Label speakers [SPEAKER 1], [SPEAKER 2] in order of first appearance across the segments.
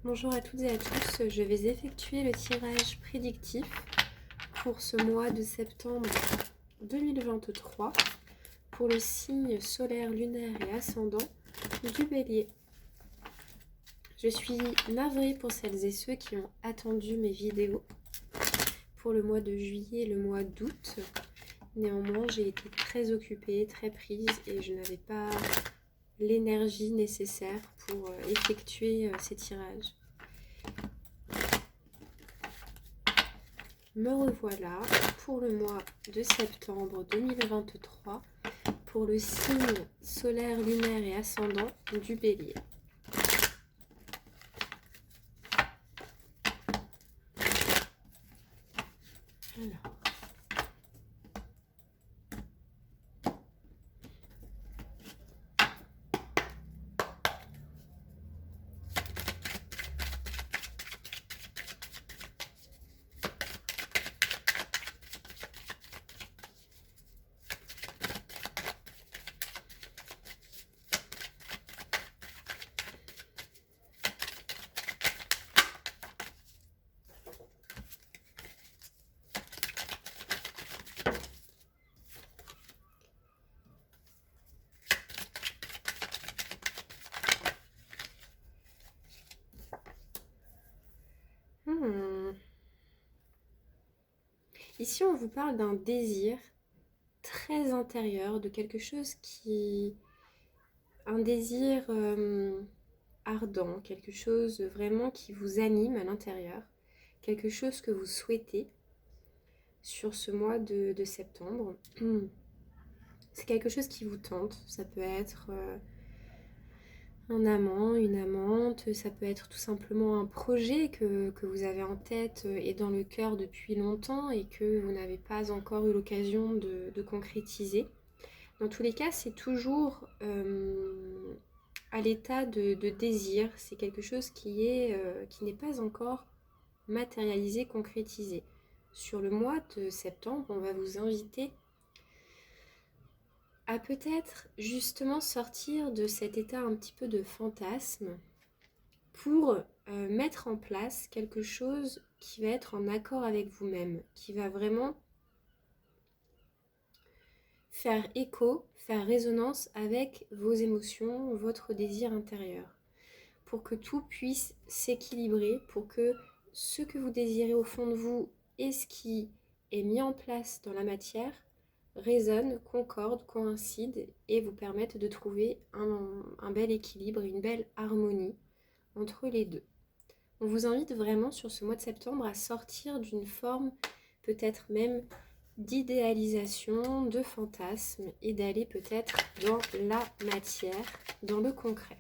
[SPEAKER 1] Bonjour à toutes et à tous, je vais effectuer le tirage prédictif pour ce mois de septembre 2023 pour le signe solaire, lunaire et ascendant du Bélier. Je suis navrée pour celles et ceux qui ont attendu mes vidéos pour le mois de juillet et le mois d'août. Néanmoins, j'ai été très occupée, très prise et je n'avais pas l'énergie nécessaire pour effectuer ces tirages. Me revoilà pour le mois de septembre 2023 pour le signe solaire, lunaire et ascendant du Bélier. Alors. Ici, on vous parle d'un désir très intérieur, de quelque chose qui... un désir ardent, quelque chose vraiment qui vous anime à l'intérieur, quelque chose que vous souhaitez sur ce mois de septembre. C'est quelque chose qui vous tente, ça peut être... un amant, une amante, ça peut être tout simplement un projet que vous avez en tête et dans le cœur depuis longtemps et que vous n'avez pas encore eu l'occasion de concrétiser. Dans tous les cas, c'est toujours à l'état de désir, c'est quelque chose qui n'est pas encore matérialisé, concrétisé. Sur le mois de septembre, on va vous inviter à peut-être justement sortir de cet état un petit peu de fantasme pour mettre en place quelque chose qui va être en accord avec vous-même, qui va vraiment faire écho, faire résonance avec vos émotions, votre désir intérieur, pour que tout puisse s'équilibrer, pour que ce que vous désirez au fond de vous et ce qui est mis en place dans la matière résonnent, concordent, coïncident et vous permettent de trouver un bel équilibre et une belle harmonie entre les deux. On vous invite vraiment sur ce mois de septembre à sortir d'une forme peut-être même d'idéalisation, de fantasme et d'aller peut-être dans la matière, dans le concret.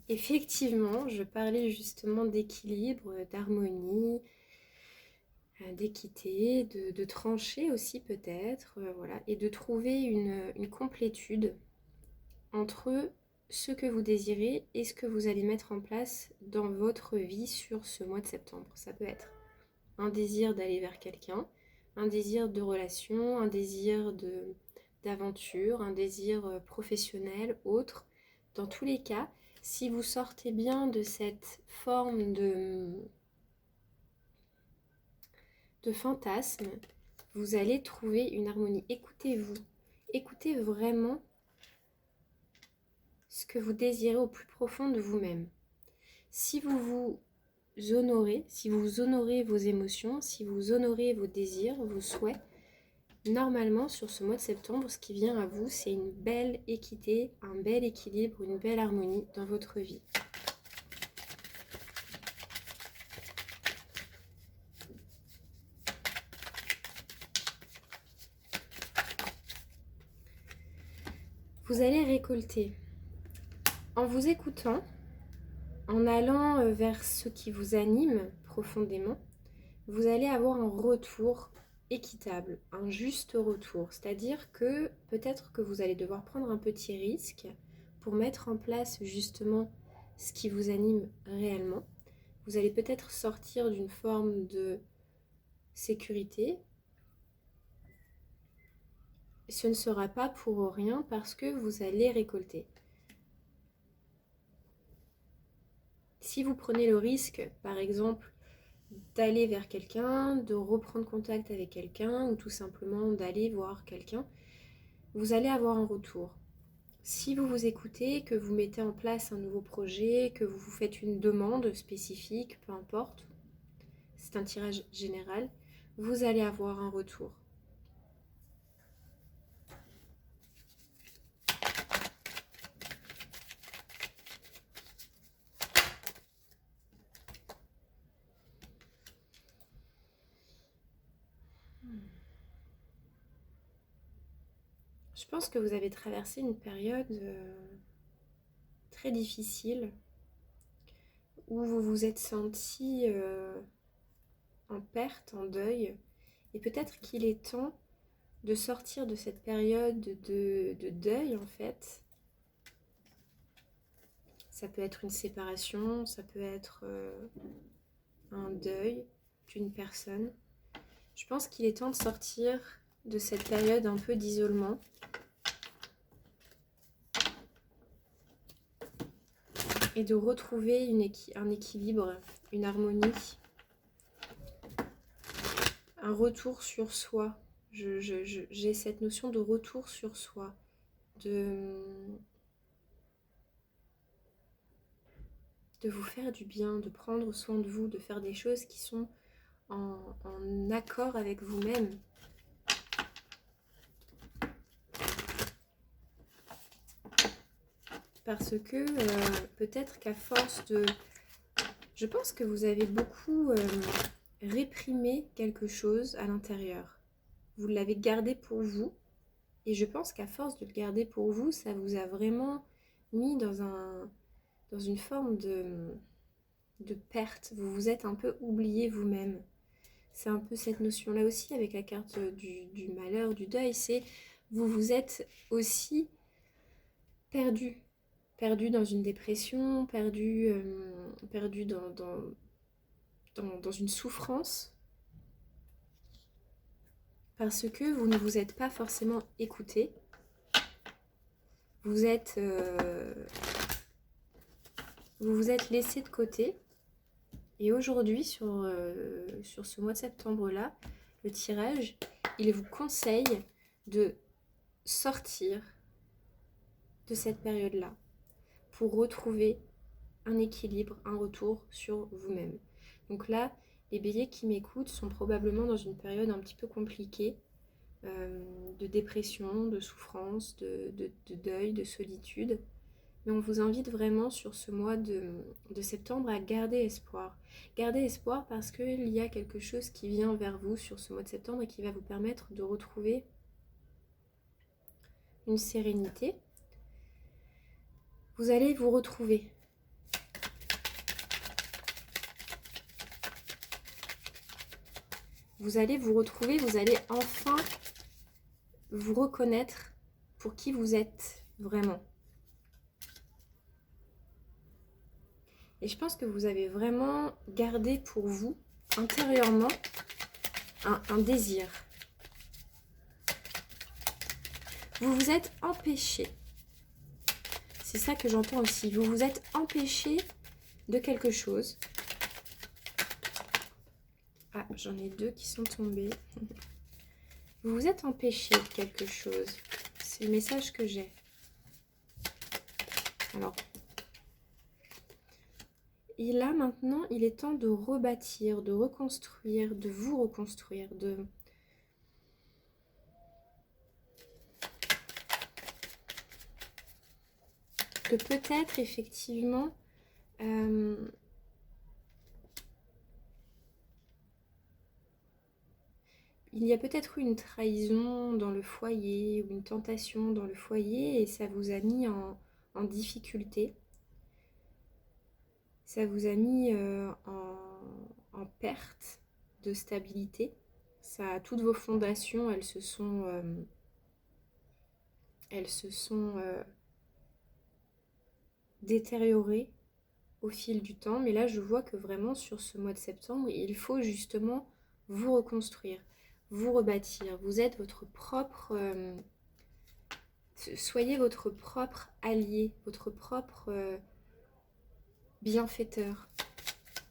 [SPEAKER 1] Effectivement, je parlais justement d'équilibre, d'harmonie, d'équité, de trancher aussi peut-être, voilà, et de trouver une complétude entre ce que vous désirez et ce que vous allez mettre en place dans votre vie sur ce mois de septembre. Ça peut être un désir d'aller vers quelqu'un, un désir de relation, un désir d'aventure, un désir professionnel, autre. Dans tous les cas, si vous sortez bien de cette forme de fantasme, vous allez trouver une harmonie. Écoutez-vous, écoutez vraiment ce que vous désirez au plus profond de vous-même. Si vous vous honorez, si vous honorez vos émotions, si vous honorez vos désirs, vos souhaits, normalement sur ce mois de septembre, ce qui vient à vous, c'est une belle équité, un bel équilibre, une belle harmonie dans votre vie. Vous allez récolter en vous écoutant, en allant vers ce qui vous anime profondément, vous allez avoir un retour équitable, un juste retour. C'est-à-dire que peut-être que vous allez devoir prendre un petit risque pour mettre en place justement ce qui vous anime réellement. Vous allez peut-être sortir d'une forme de sécurité ce ne sera pas pour rien parce que vous allez récolter. Si vous prenez le risque, par exemple, d'aller vers quelqu'un, de reprendre contact avec quelqu'un ou tout simplement d'aller voir quelqu'un, vous allez avoir un retour. Si vous vous écoutez, que vous mettez en place un nouveau projet, que vous vous faites une demande spécifique, peu importe, c'est un tirage général, vous allez avoir un retour. Je pense que vous avez traversé une période très difficile où vous vous êtes senti en perte, en deuil. Et peut-être qu'il est temps de sortir de cette période de deuil en fait. Ça peut être une séparation, ça peut être un deuil d'une personne. Je pense qu'il est temps de sortir de cette période un peu d'isolement. Et de retrouver un équilibre, une harmonie, un retour sur soi. J'ai cette notion de retour sur soi, de vous faire du bien, de prendre soin de vous, de faire des choses qui sont en accord avec vous-même. Parce que peut-être qu'à force de... Je pense que vous avez beaucoup réprimé quelque chose à l'intérieur. Vous l'avez gardé pour vous. Et je pense qu'à force de le garder pour vous, ça vous a vraiment mis dans une forme de perte. Vous vous êtes un peu oublié vous-même. C'est un peu cette notion-là aussi avec la carte du malheur, du deuil. C'est vous vous êtes aussi perdu. Perdu dans une dépression, perdu dans une souffrance. Parce que vous ne vous êtes pas forcément écouté. Vous vous êtes laissé de côté. Et aujourd'hui, sur ce mois de septembre-là, le tirage, il vous conseille de sortir de cette période-là pour retrouver un équilibre, un retour sur vous-même. Donc là, les béliers qui m'écoutent sont probablement dans une période un petit peu compliquée, de dépression, de souffrance, de deuil, de solitude. Mais on vous invite vraiment sur ce mois de septembre à garder espoir. Gardez espoir parce qu'il y a quelque chose qui vient vers vous sur ce mois de septembre et qui va vous permettre de retrouver une sérénité. Vous allez vous retrouver. Vous allez vous retrouver, vous allez enfin vous reconnaître pour qui vous êtes vraiment. Et je pense que vous avez vraiment gardé pour vous, intérieurement, un désir. Vous vous êtes empêché. C'est ça que j'entends aussi. Vous vous êtes empêché de quelque chose. Ah, j'en ai deux qui sont tombés. Vous vous êtes empêché de quelque chose. C'est le message que j'ai. Alors, et là, maintenant, il est temps de rebâtir, de reconstruire, de vous reconstruire, de peut-être, effectivement, il y a peut-être eu une trahison dans le foyer ou une tentation dans le foyer et ça vous a mis en difficulté. Ça vous a mis en perte de stabilité. Toutes vos fondations, elles se sont détériorées au fil du temps. Mais là, je vois que vraiment sur ce mois de septembre, il faut justement vous reconstruire, vous rebâtir. Vous êtes votre propre Soyez votre propre allié, votre propre bienfaiteur.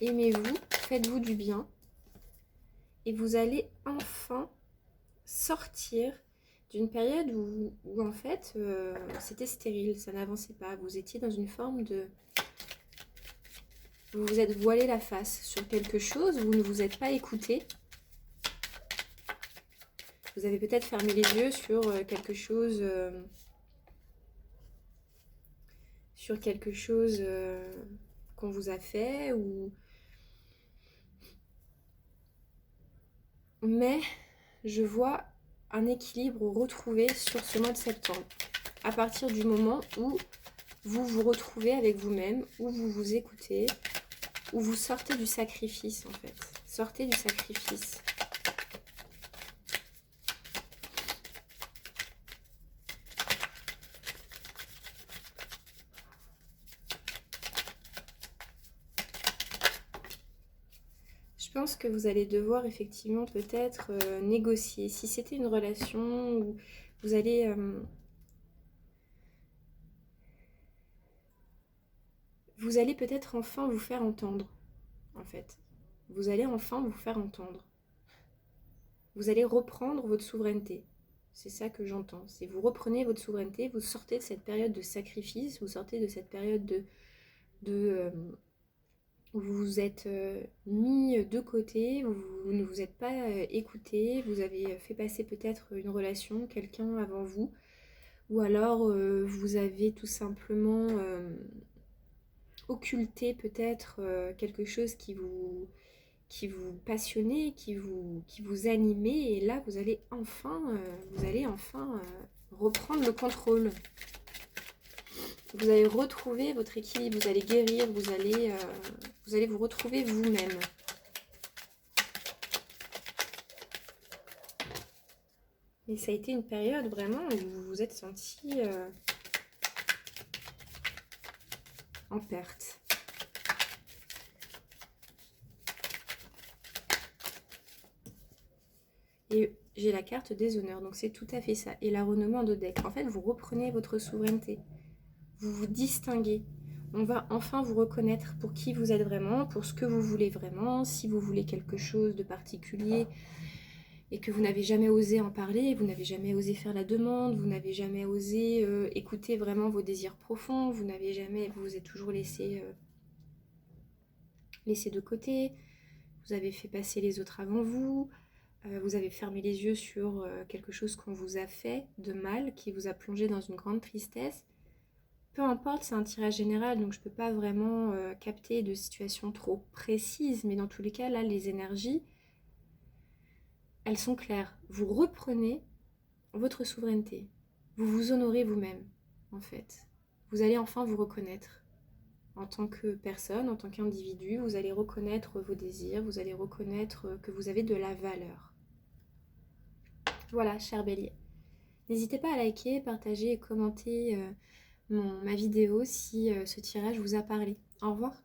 [SPEAKER 1] Aimez-vous, faites-vous du bien. Et vous allez enfin sortir d'une période où en fait, c'était stérile, ça n'avançait pas. Vous étiez dans une forme de... Vous vous êtes voilé la face sur quelque chose, vous ne vous êtes pas écouté. Vous avez peut-être fermé les yeux sur quelque chose... qu'on vous a fait ou... Mais je vois un équilibre retrouvé sur ce mois de septembre. À partir du moment où vous vous retrouvez avec vous-même, où vous vous écoutez, où vous sortez du sacrifice en fait. Sortez du sacrifice. Je pense que vous allez devoir effectivement peut-être négocier. Si c'était une relation où vous allez... vous allez peut-être enfin vous faire entendre, en fait. Vous allez enfin vous faire entendre. Vous allez reprendre votre souveraineté. C'est ça que j'entends. C'est vous reprenez votre souveraineté, vous sortez de cette période de sacrifice, vous sortez de cette période où vous vous êtes mis de côté, vous ne vous êtes pas écouté, vous avez fait passer peut-être une relation, quelqu'un avant vous, ou alors vous avez tout simplement occulté peut-être quelque chose qui vous passionnait, qui vous animait, et là vous allez enfin reprendre le contrôle. Vous allez retrouver votre équilibre, vous allez guérir, vous allez vous retrouver vous-même. Et ça a été une période vraiment où vous vous êtes senti en perte. Et j'ai la carte des honneurs, donc c'est tout à fait ça. Et l'aronement de deck. En fait, vous reprenez votre souveraineté. Vous vous distinguez. On va enfin vous reconnaître pour qui vous êtes vraiment, pour ce que vous voulez vraiment. Si vous voulez quelque chose de particulier et que vous n'avez jamais osé en parler, vous n'avez jamais osé faire la demande, vous n'avez jamais osé écouter vraiment vos désirs profonds, vous vous êtes toujours laissé de côté, vous avez fait passer les autres avant vous, vous avez fermé les yeux sur quelque chose qu'on vous a fait de mal, qui vous a plongé dans une grande tristesse. Peu importe, c'est un tirage général, donc je ne peux pas vraiment capter de situations trop précises, mais dans tous les cas, là, les énergies, elles sont claires. Vous reprenez votre souveraineté. Vous vous honorez vous-même, en fait. Vous allez enfin vous reconnaître en tant que personne, en tant qu'individu. Vous allez reconnaître vos désirs, vous allez reconnaître que vous avez de la valeur. Voilà, cher Bélier. N'hésitez pas à liker, partager et commenter ma vidéo si ce tirage vous a parlé. Au revoir.